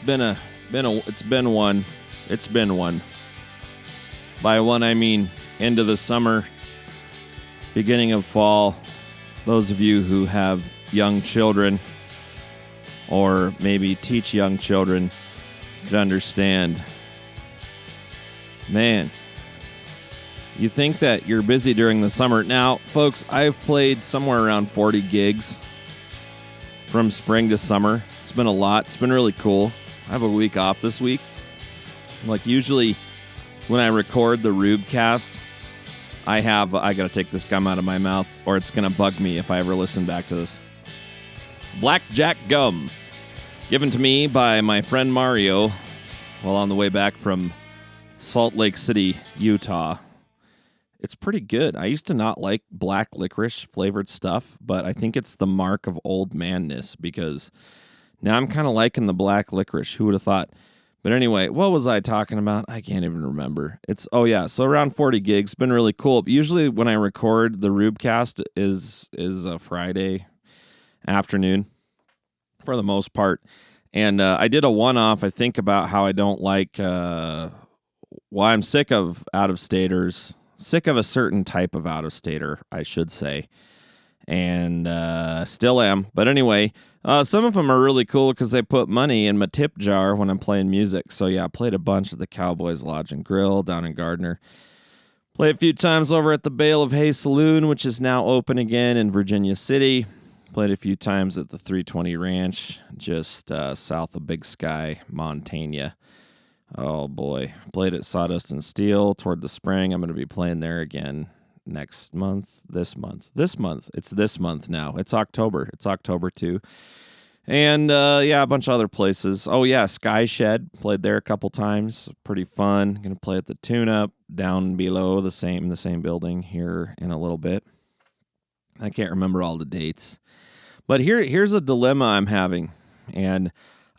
It's been one. It's been one. By one, I mean end of the summer, beginning of fall. Those of you who have young children or maybe teach young children could understand. Man, you think that you're busy during the summer. Now, folks, I've played somewhere around 40 gigs from spring to summer. It's been a lot. It's been really cool. I have a week off this week. Like usually when I record the Rubecast, I got to take this gum out of my mouth or it's going to bug me if I ever listen back to this. Blackjack gum, given to me by my friend Mario while on the way back from Salt Lake City, Utah. It's pretty good. I used to not like black licorice flavored stuff, but I think it's the mark of old manness because now I'm kind of liking the black licorice. Who would have thought? But anyway, what was I talking about? I can't even remember. So around 40 gigs. Been really cool. Usually when I record, the Rubecast is a Friday afternoon for the most part. And I did a one-off, I think, about how I don't like, I'm sick of out-of-staters. Sick of a certain type of out-of-stater, I should say. And still am. But anyway, some of them are really cool because they put money in my tip jar when I'm playing music. So yeah, I played a bunch of the Cowboys Lodge and Grill down in Gardner. Played a few times over at the Bale of Hay Saloon, which is now open again in Virginia City. Played a few times at the 320 Ranch, just south of Big Sky, Montana. Oh boy. Played at Sawdust and Steel toward the spring. I'm going to be playing there again next month. This month. It's this month now. It's October. It's October 2. And a bunch of other places. Oh yeah, Sky Shed. Played there a couple times. Pretty fun. Going to play at the Tune Up down below the same building here in a little bit. I can't remember all the dates. But here's a dilemma I'm having. And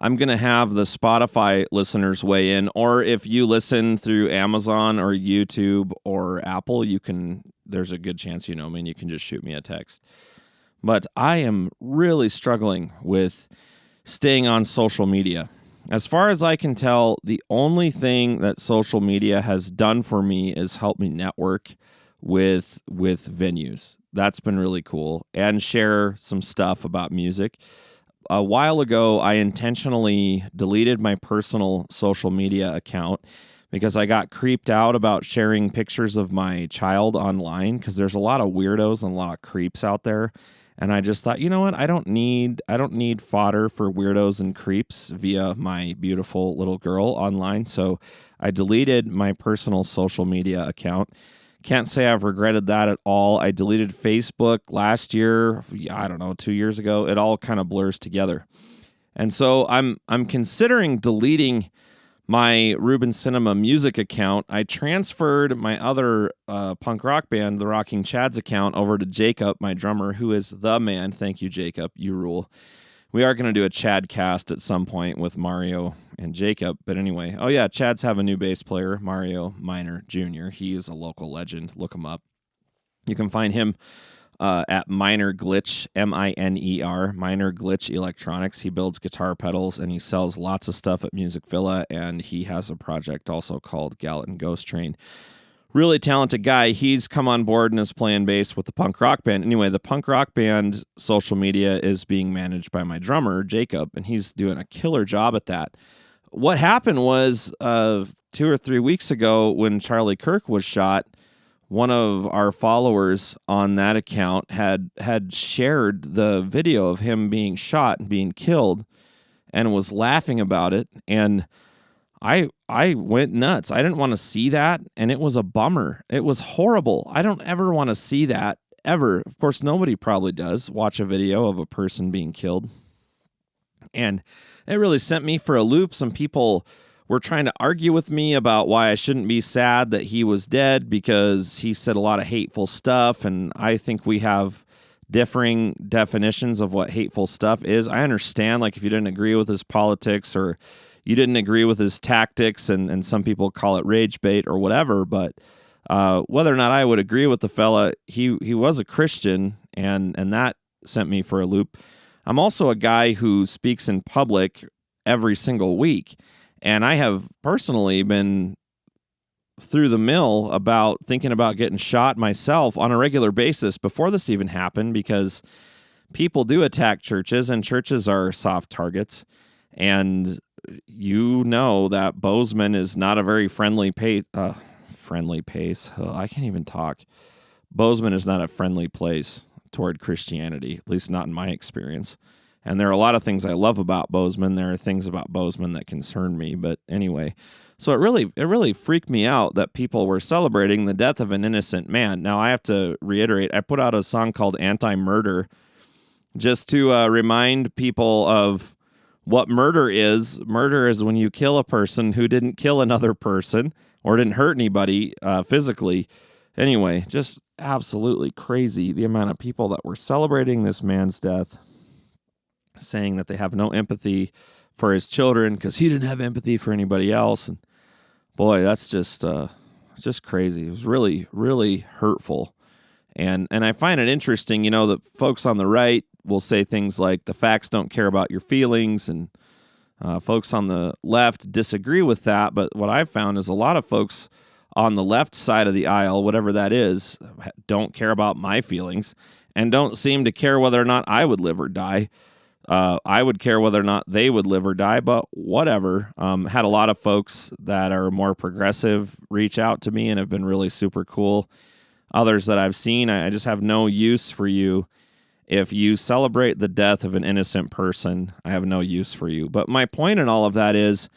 I'm going to have the Spotify listeners weigh in, or if you listen through Amazon or YouTube or Apple, there's a good chance you know me and you can just shoot me a text. But I am really struggling with staying on social media. As far as I can tell, the only thing that social media has done for me is help me network with venues. That's been really cool, and share some stuff about music. A while ago, I intentionally deleted my personal social media account because I got creeped out about sharing pictures of my child online because there's a lot of weirdos and a lot of creeps out there. And I just thought, you know what? I don't need fodder for weirdos and creeps via my beautiful little girl online. So I deleted my personal social media account. Can't say I've regretted that at all. I deleted Facebook last year, 2 years ago. It all kind of blurs together. And so I'm considering deleting my Ruben Cinema music account. I transferred my other punk rock band, the Rocking Chads account, over to Jacob, my drummer, who is the man. Thank you, Jacob. You rule. We are going to do a Chad cast at some point with Mario and Jacob. But anyway, Chads have a new bass player, Mario Miner Jr. He's a local legend. Look him up. You can find him at Miner Glitch, Miner, Miner Glitch Electronics. He builds guitar pedals and he sells lots of stuff at Music Villa. And he has a project also called Gallatin Ghost Train. Really talented guy. He's come on board and is playing bass with the punk rock band. Anyway, the punk rock band social media is being managed by my drummer, Jacob, and he's doing a killer job at that. What happened was 2 or 3 weeks ago when Charlie Kirk was shot, one of our followers on that account had shared the video of him being shot and being killed and was laughing about it. And I went nuts. I didn't want to see that, and it was a bummer. It was horrible. I don't ever want to see that, ever. Of course, nobody probably does watch a video of a person being killed. And it really sent me for a loop. Some people were trying to argue with me about why I shouldn't be sad that he was dead because he said a lot of hateful stuff, and I think we have differing definitions of what hateful stuff is. I understand, like, if you didn't agree with his politics or you didn't agree with his tactics, and some people call it rage bait or whatever, but whether or not I would agree with the fella, he was a Christian, and that sent me for a loop. I'm also a guy who speaks in public every single week. And I have personally been through the mill about thinking about getting shot myself on a regular basis before this even happened, because people do attack churches, and churches are soft targets. And you know that Bozeman is not a very friendly pace. Oh, I can't even talk. Bozeman is not a friendly place toward Christianity, at least not in my experience. And there are a lot of things I love about Bozeman. There are things about Bozeman that concern me. But anyway, so it really freaked me out that people were celebrating the death of an innocent man. Now, I have to reiterate, I put out a song called Anti-Murder just to remind people of what murder is. Murder is when you kill a person who didn't kill another person or didn't hurt anybody physically. Anyway, just absolutely crazy the amount of people that were celebrating this man's death, saying that they have no empathy for his children because he didn't have empathy for anybody else. And boy, that's just it's just crazy. It was really, really hurtful. And I find it interesting, that folks on the right will say things like the facts don't care about your feelings, and folks on the left disagree with that. But what I've found is a lot of folks on the left side of the aisle, whatever that is, don't care about my feelings and don't seem to care whether or not I would live or die. I would care whether or not they would live or die, but whatever. Had a lot of folks that are more progressive reach out to me and have been really super cool. Others that I've seen, I just have no use for you. If you celebrate the death of an innocent person, I have no use for you. But my point in all of that is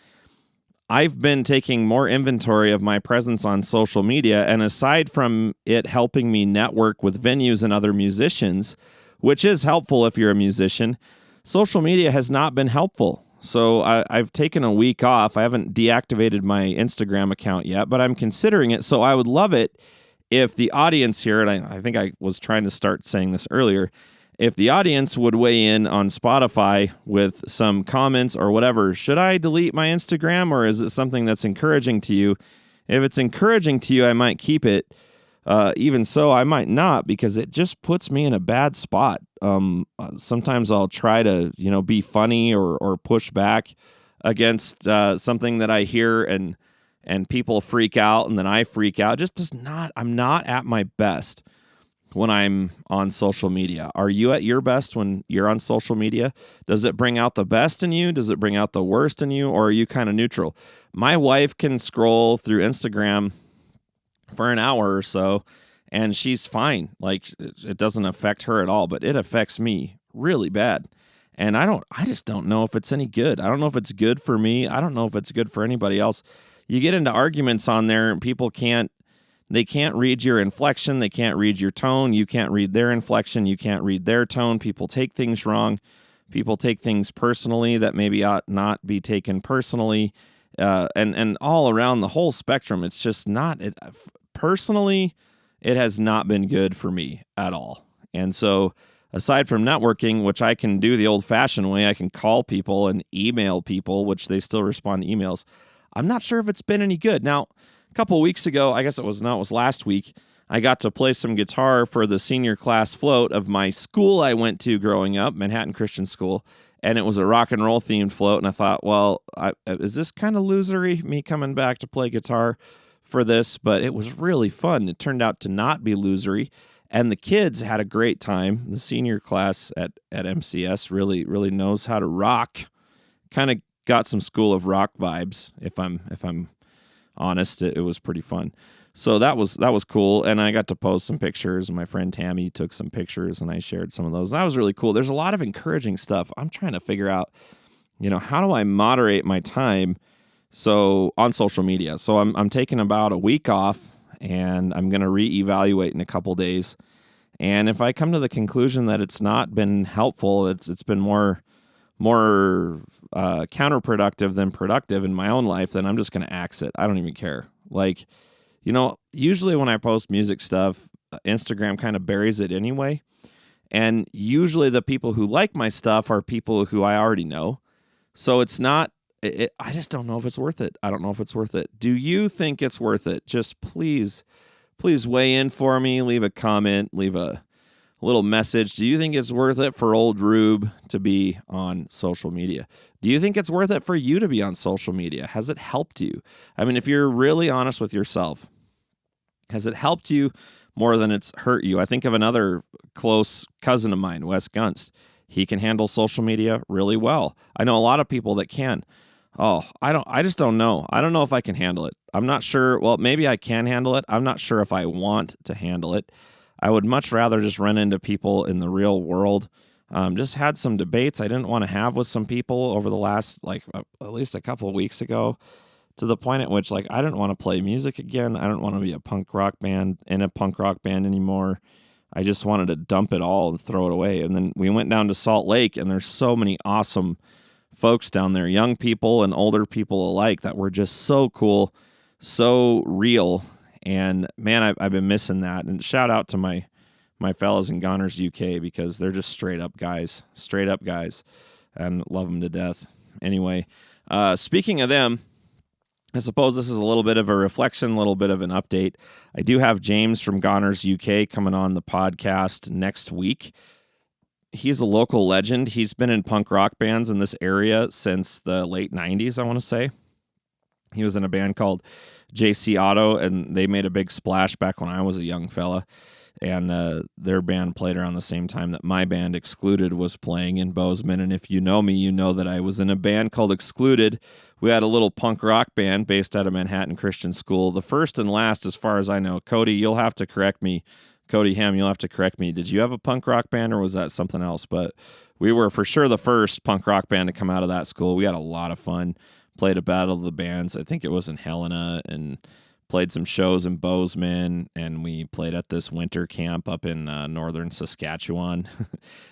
I've been taking more inventory of my presence on social media, and aside from it helping me network with venues and other musicians, which is helpful if you're a musician, social media has not been helpful. So I've taken a week off. I haven't deactivated my Instagram account yet, but I'm considering it. So I would love it if the audience here, and I think I was trying to start saying this earlier, if the audience would weigh in on Spotify with some comments or whatever. Should I delete my Instagram, or is it something that's encouraging to you? If it's encouraging to you, I might keep it. Even so, I might not, because it just puts me in a bad spot. Sometimes I'll try to, be funny or push back against something that I hear, and people freak out, and then I freak out. I'm not at my best when I'm on social media. Are you at your best when you're on social media? Does it bring out the best in you? Does it bring out the worst in you? Or are you kind of neutral? My wife can scroll through Instagram for an hour or so, and she's fine. Like, it doesn't affect her at all, but it affects me really bad. And I just don't know if it's any good. I don't know if it's good for me. I don't know if it's good for anybody else. You get into arguments on there, and people can't read your inflection. They can't read your tone. You can't read their inflection. You can't read their tone. People take things wrong. People take things personally that maybe ought not be taken personally. And all around the whole spectrum, it's just not, personally, it has not been good for me at all. And so aside from networking, which I can do the old fashioned way, I can call people and email people, which they still respond to emails. I'm not sure if it's been any good. Now, a couple of weeks ago, I guess it was last week, I got to play some guitar for the senior class float of my school I went to growing up, Manhattan Christian School, and it was a rock and roll themed float. And I thought, well, is this kind of losery, me coming back to play guitar for this? But it was really fun. It turned out to not be losery, and the kids had a great time. The senior class at MCS really, really knows how to rock. Kind of got some School of Rock vibes, if I'm honest. It was pretty fun. So that was cool, and I got to post some pictures, and my friend Tammy took some pictures, and I shared some of those. That was really cool. There's a lot of encouraging stuff. I'm trying to figure out, how do I moderate my time on social media? So I'm taking about a week off, and I'm going to reevaluate in a couple days. And if I come to the conclusion that it's not been helpful, it's been more counterproductive than productive in my own life, then I'm just going to axe it. I don't even care. Like, usually when I post music stuff, Instagram kind of buries it anyway. And usually the people who like my stuff are people who I already know. So it's not, I just don't know if it's worth it. I don't know if it's worth it. Do you think it's worth it? Just please weigh in for me. Leave a comment, leave a little message. Do you think it's worth it for old Rube to be on social media? Do you think it's worth it for you to be on social media? Has it helped you? I mean, if you're really honest with yourself, has it helped you more than it's hurt you? I think of another close cousin of mine, Wes Gunst. He can handle social media really well. I know a lot of people that can. Oh, I just don't know. I don't know if I can handle it. I'm not sure. Well, maybe I can handle it. I'm not sure if I want to handle it. I would much rather just run into people in the real world. Just had some debates I didn't want to have with some people over the last, at least a couple of weeks ago, to the point at which, I didn't want to play music again. I don't want to be in a punk rock band anymore. I just wanted to dump it all and throw it away. And then we went down to Salt Lake, and there's so many awesome folks down there, young people and older people alike, that were just so cool, so real. And man, I've been missing that. And shout out to my fellas in Goners UK, because they're just straight up guys, and love them to death. Anyway, speaking of them, I suppose this is a little bit of a reflection, a little bit of an update. I do have James from Goners UK coming on the podcast next week. He's a local legend. He's been in punk rock bands in this area since the late 90s, I want to say. He was in a band called JC Auto, and they made a big splash back when I was a young fella. And their band played around the same time that my band, Excluded, was playing in Bozeman. And if you know me, you know that I was in a band called Excluded. We had a little punk rock band based out of Manhattan Christian School. The first and last, as far as I know. Cody, you'll have to correct me. Cody Ham, you'll have to correct me. Did you have a punk rock band, or was that something else? But we were for sure the first punk rock band to come out of that school. We had a lot of fun. Played a battle of the bands. I think it was in Helena, and played some shows in Bozeman, and we played at this winter camp up in northern Saskatchewan.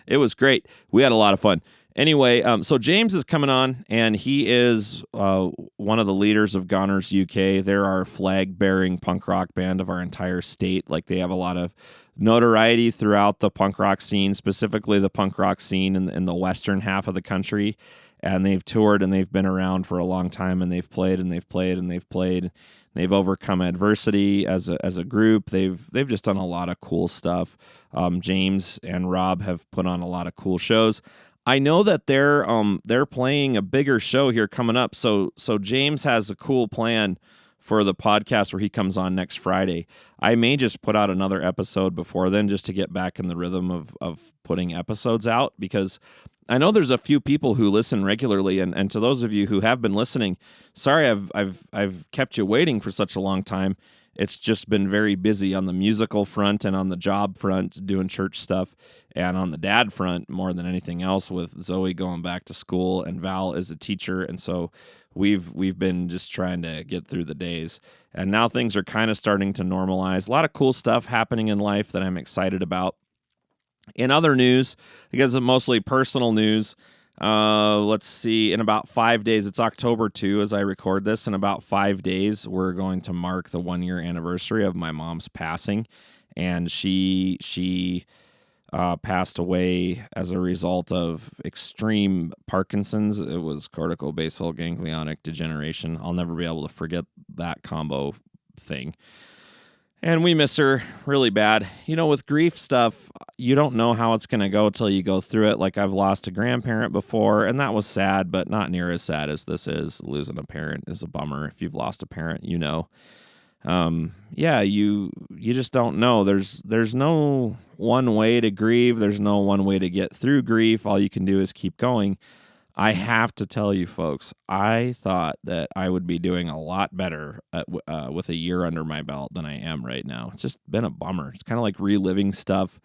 It was great. We had a lot of fun. Anyway, so James is coming on, and he is one of the leaders of Goners UK. They're our flag-bearing punk rock band of our entire state. They have a lot of notoriety throughout the punk rock scene, specifically the punk rock scene in the western half of the country. And they've toured, and they've been around for a long time, and they've played, and they've played, and they've played. They've overcome adversity as a group. They've just done a lot of cool stuff. James and Rob have put on a lot of cool shows. I know that they're playing a bigger show here coming up. So James has a cool plan for the podcast where he comes on next Friday. I may just put out another episode before then, just to get back in the rhythm of putting episodes out, because I know there's a few people who listen regularly, and to those of you who have been listening, sorry I've kept you waiting for such a long time. It's just been very busy on the musical front and on the job front, doing church stuff, and on the dad front more than anything else, with Zoe going back to school and Val is a teacher, and so we've been just trying to get through the days. And now things are kind of starting to normalize. A lot of cool stuff happening in life that I'm excited about. In other news, because it's mostly personal news, let's see, in about 5 days, it's October 2 as I record this. In about 5 days, we're going to mark the 1-year anniversary of my mom's passing. And she passed away as a result of extreme Parkinson's. It was corticobasal ganglionic degeneration. I'll never be able to forget that combo thing. And we miss her really bad. With grief stuff, you don't know how it's going to go till you go through it. I've lost a grandparent before, and that was sad, but not near as sad as this is. Losing a parent is a bummer. If you've lost a parent, you know. You just don't know. There's no one way to grieve. There's no one way to get through grief. All you can do is keep going. I have to tell you, folks, I thought that I would be doing a lot better with a year under my belt than I am right now. It's just been a bummer. It's kind of like reliving stuff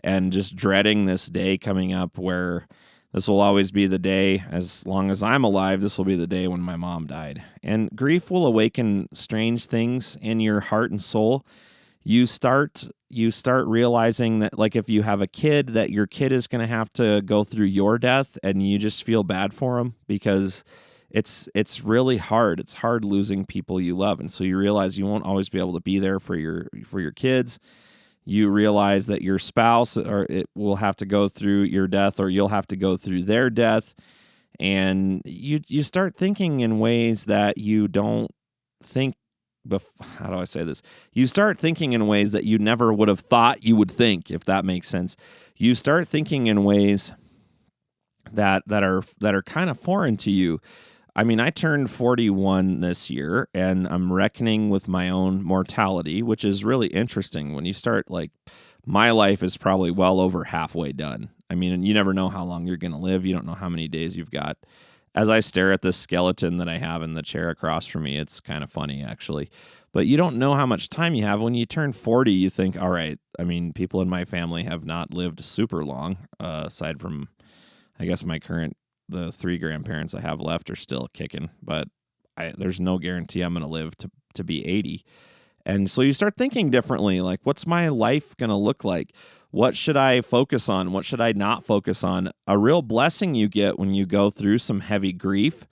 and just dreading this day coming up where this will always be the day, as long as I'm alive, this will be the day when my mom died. And grief will awaken strange things in your heart and soul. You start realizing that, if you have a kid, that your kid is going to have to go through your death, and you just feel bad for them, because it's really hard. It's hard losing people you love. And so you realize you won't always be able to be there for your kids. You realize that your spouse it will have to go through your death, or you'll have to go through their death. And you start thinking in ways that you don't think how do I say this? You start thinking in ways that you never would have thought you would think, if that makes sense. You start thinking in ways that are kind of foreign to you. I mean, I turned 41 this year, and I'm reckoning with my own mortality, which is really interesting. When you start, like, my life is probably well over halfway done. I mean, you never know how long you're going to live. You don't know how many days you've got. As I stare at this skeleton that I have in the chair across from me, it's kind of funny, actually. But you don't know how much time you have. When you turn 40, you think, all right, I mean, people in my family have not lived super long, aside from, I guess, the 3 grandparents I have left are still kicking, but there's no guarantee I'm going to live to be 80. And so you start thinking differently, like, what's my life going to look like? What should I focus on? What should I not focus on? A real blessing you get when you go through some heavy grief.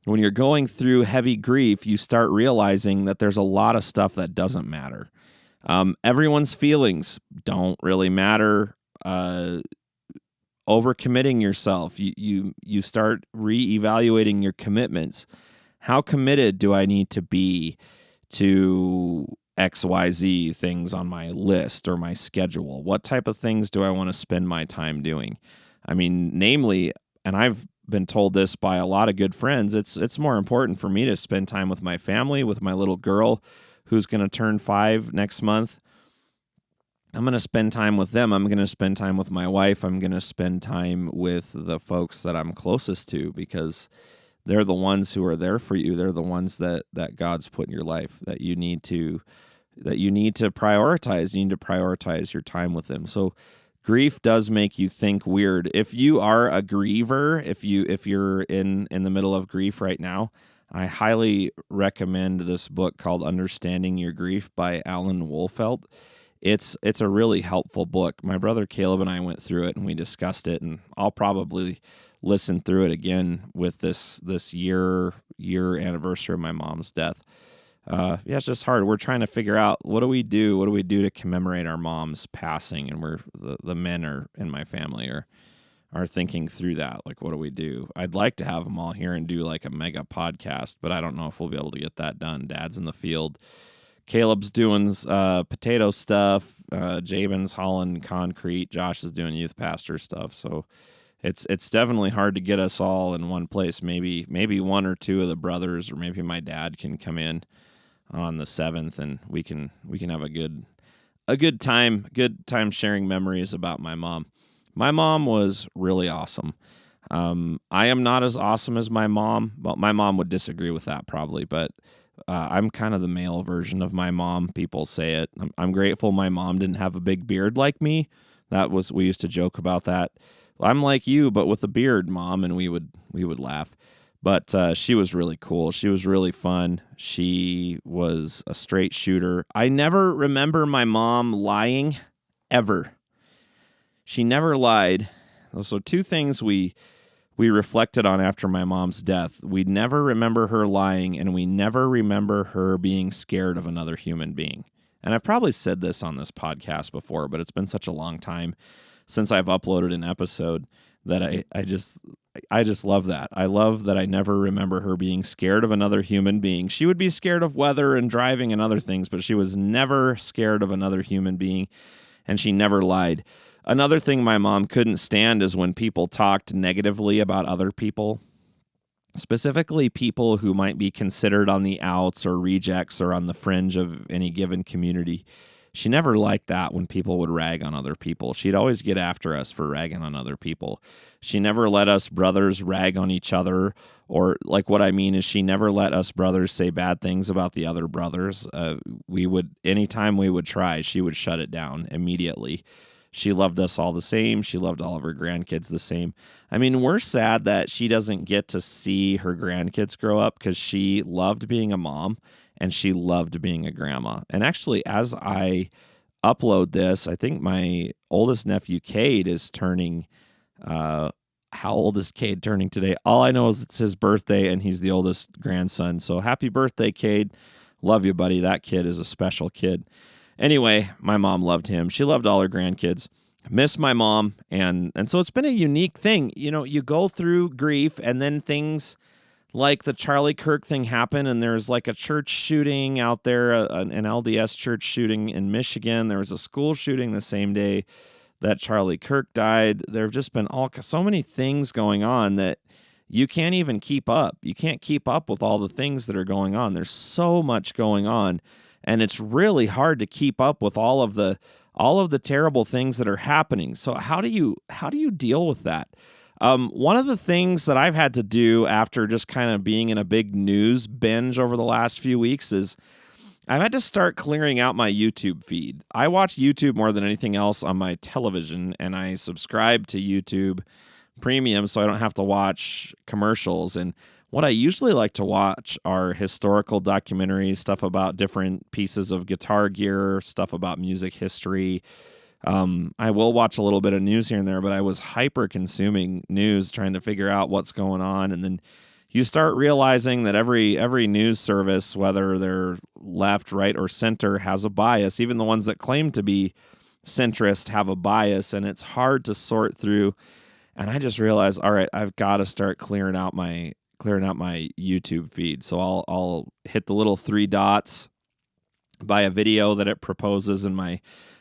When you're going through heavy grief, you start realizing that there's a lot of stuff that doesn't matter. Everyone's feelings don't really matter. Overcommitting yourself, you start reevaluating your commitments. How committed do I need to be to XYZ things on my list or my schedule? What type of things do I want to spend my time doing? I mean, namely, and I've been told this by a lot of good friends, it's more important for me to spend time with my family, with my little girl who's going to turn 5 next month. I'm going to spend time with them. I'm going to spend time with my wife. I'm going to spend time with the folks that I'm closest to, because they're the ones who are there for you. They're the ones that God's put in your life that you need to prioritize. You need to prioritize your time with them. So grief does make you think weird. If you are a griever, if you're in the middle of grief right now, I highly recommend this book called Understanding Your Grief by Alan Wolfelt. It's a really helpful book. My brother Caleb and I went through it and we discussed it, and I'll probably listen through it again with this year anniversary of my mom's death. It's just hard. We're trying to figure out, what do we do to commemorate our mom's passing, and we're the men are in my family are thinking through that. Like, what do we do? I'd like to have them all here and do like a mega podcast, but I don't know if we'll be able to get that done. Dad's in the field. Caleb's doing potato stuff. Jabin's hauling concrete. Josh is doing youth pastor stuff. So it's definitely hard to get us all in one place. Maybe one or two of the brothers, or maybe my dad can come in on the 7th, and we can have a good time sharing memories about my mom. My mom was really awesome. I am not as awesome as my mom. Well, my mom would disagree with that probably, but I'm kind of the male version of my mom. People say it. I'm grateful my mom didn't have a big beard like me. We used to joke about that. I'm like you, but with a beard, Mom, and we would laugh. But she was really cool. She was really fun. She was a straight shooter. I never remember my mom lying, ever. She never lied. So 2 things we reflected on after my mom's death. We never remember her lying, and we never remember her being scared of another human being. And I've probably said this on this podcast before, but it's been such a long time since I've uploaded an episode that I just love that. I love that I never remember her being scared of another human being. She would be scared of weather and driving and other things, but she was never scared of another human being, and she never lied. Another thing my mom couldn't stand is when people talked negatively about other people, specifically people who might be considered on the outs or rejects or on the fringe of any given community. She never liked that when people would rag on other people. She'd always get after us for ragging on other people. She never let us brothers rag on each other, or like what I mean is she never let us brothers say bad things about the other brothers. Anytime we would try, she would shut it down immediately. She loved us all the same. She loved all of her grandkids the same. I mean, we're sad that she doesn't get to see her grandkids grow up, because she loved being a mom and she loved being a grandma. And actually, as I upload this, I think my oldest nephew, Cade, is turning, how old is Cade turning today? All I know is it's his birthday and he's the oldest grandson. So happy birthday, Cade. Love you, buddy. That kid is a special kid. Anyway, my mom loved him. She loved all her grandkids. Miss my mom. And so it's been a unique thing. You know, you go through grief and then things like the Charlie Kirk thing happened and there's like a church shooting out there, an LDS church shooting in Michigan. There was a school shooting the same day that Charlie Kirk died. There have just been so many things going on that you can't even keep up. You can't keep up with all the things that are going on. There's so much going on, and it's really hard to keep up with all of the terrible things that are happening. So how do you deal with that? One of the things that I've had to do after just kind of being in a big news binge over the last few weeks is I've had to start clearing out my YouTube feed. I watch YouTube more than anything else on my television, and I subscribe to YouTube Premium so I don't have to watch commercials. And what I usually like to watch are historical documentaries, stuff about different pieces of guitar gear, stuff about music history. I will watch a little bit of news here and there, but I was hyper consuming news trying to figure out what's going on. And then you start realizing that every news service, whether they're left, right, or center, has a bias. Even the ones that claim to be centrist have a bias, and it's hard to sort through. And I just realized, all right, I've got to start clearing out my YouTube feed. So I'll hit the little 3 dots by a video that it proposes in my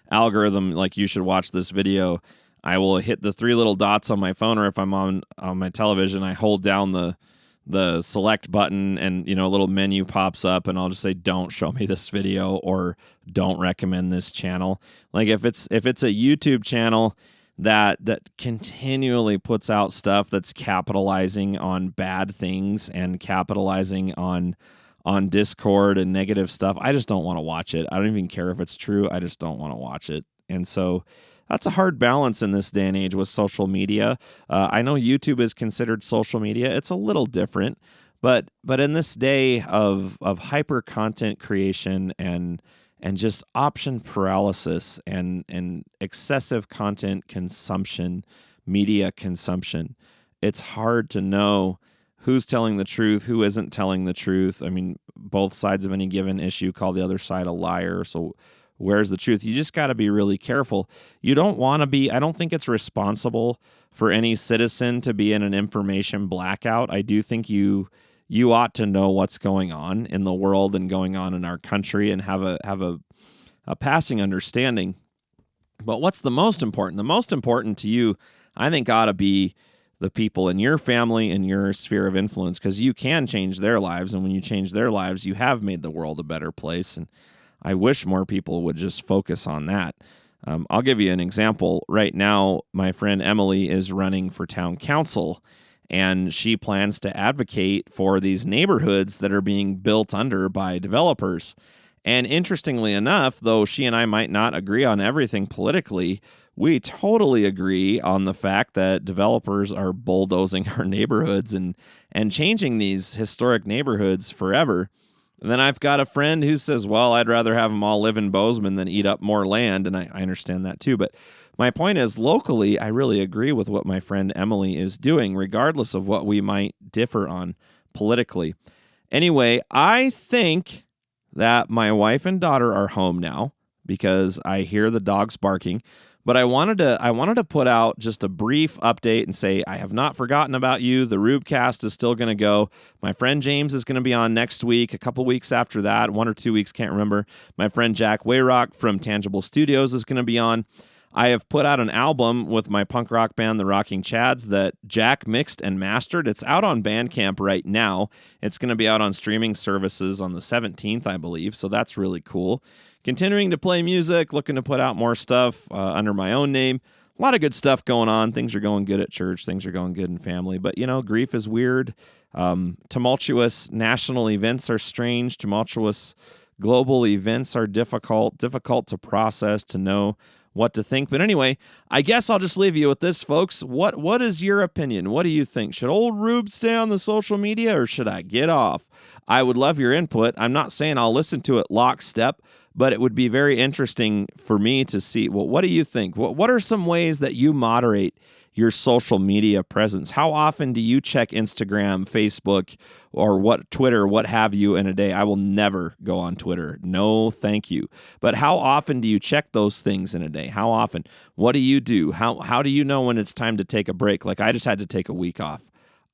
algorithm, like you should watch this video. I will hit the 3 little dots on my phone, or if I'm on my television, I hold down the select button, and a little menu pops up, and I'll just say, don't show me this video, or don't recommend this channel. Like if it's a YouTube channel that continually puts out stuff that's capitalizing on bad things and capitalizing on discord and negative stuff, I just don't want to watch it. I don't even care if it's true. I just don't want to watch it. And so that's a hard balance in this day and age with social media. I know YouTube is considered social media. It's a little different, but in this day of hyper content creation and just option paralysis and excessive content consumption, media consumption, it's hard to know who's telling the truth, who isn't telling the truth. I mean, both sides of any given issue call the other side a liar. So where's the truth? You just got to be really careful. You don't want to be, I don't think it's responsible for any citizen to be in an information blackout. I do think you ought to know what's going on in the world and going on in our country and have a passing understanding. But what's the most important? The most important to you, I think, ought to be the people in your family and your sphere of influence, because you can change their lives. And when you change their lives, you have made the world a better place. And I wish more people would just focus on that. I'll give you an example. Right now, my friend Emily is running for town council, and she plans to advocate for these neighborhoods that are being built under by developers. And interestingly enough, though she and I might not agree on everything politically, we totally agree on the fact that developers are bulldozing our neighborhoods and changing these historic neighborhoods forever. And then I've got a friend who says, well, I'd rather have them all live in Bozeman than eat up more land. And I understand that too. But my point is, locally, I really agree with what my friend Emily is doing, regardless of what we might differ on politically. Anyway, I think that my wife and daughter are home now because I hear the dogs barking. But I wanted to put out just a brief update and say I have not forgotten about you. The Rubecast is still going to go. My friend James is going to be on next week, a couple weeks after that, 1 or 2 weeks, can't remember. My friend Jack Wayrock from Tangible Studios is going to be on. I have put out an album with my punk rock band, The Rocking Chads, that Jack mixed and mastered. It's out on Bandcamp right now. It's going to be out on streaming services on the 17th, I believe, so that's really cool. Continuing to play music, looking to put out more stuff under my own name. A lot of good stuff going on. Things are going good at church. Things are going good in family. But, grief is weird. Tumultuous national events are strange. Tumultuous global events are difficult to process, to know what to think. But anyway, I guess I'll just leave you with this, folks. What is your opinion? What do you think? Should old Rube stay on the social media, or should I get off? I would love your input. I'm not saying I'll listen to it lockstep, but it would be very interesting for me to see, well, what do you think? What are some ways that you moderate your social media presence? How often do you check Instagram, Facebook, or Twitter, what have you in a day? I will never go on Twitter. No, thank you. But how often do you check those things in a day? How often? What do you do? How do you know when it's time to take a break? Like I just had to take a week off.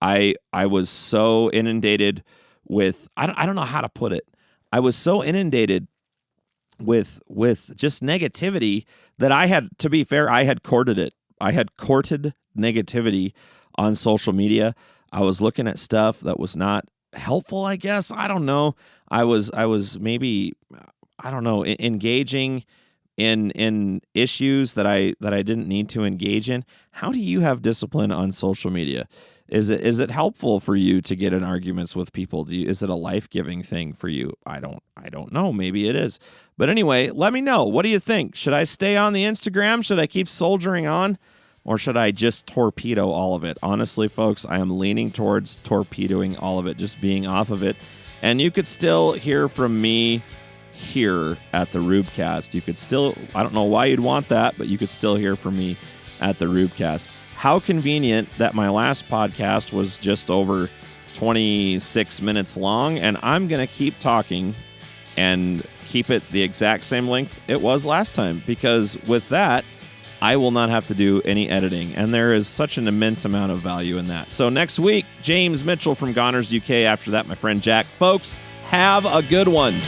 I was so inundated with I don't know how to put it. I was so inundated with just negativity that I had, to be fair, I had courted it. I had courted negativity on social media. I was looking at stuff that was not helpful, I guess. I don't know. I was maybe, I don't know, engaging in issues that I didn't need to engage in. How do you have discipline on social media? Is it helpful for you to get in arguments with people? Is it a life-giving thing for you? I don't know. Maybe it is. But anyway, let me know. What do you think? Should I stay on the Instagram? Should I keep soldiering on? Or should I just torpedo all of it? Honestly, folks, I am leaning towards torpedoing all of it, just being off of it. And you could still hear from me here at the Rubecast. You could still, I don't know why you'd want that, but you could still hear from me at the Rubecast. How convenient that my last podcast was just over 26 minutes long, and I'm going to keep talking and keep it the exact same length it was last time, because with that, I will not have to do any editing, and there is such an immense amount of value in that. So next week, James Mitchell from Goners UK. After that, my friend Jack. Folks, have a good one.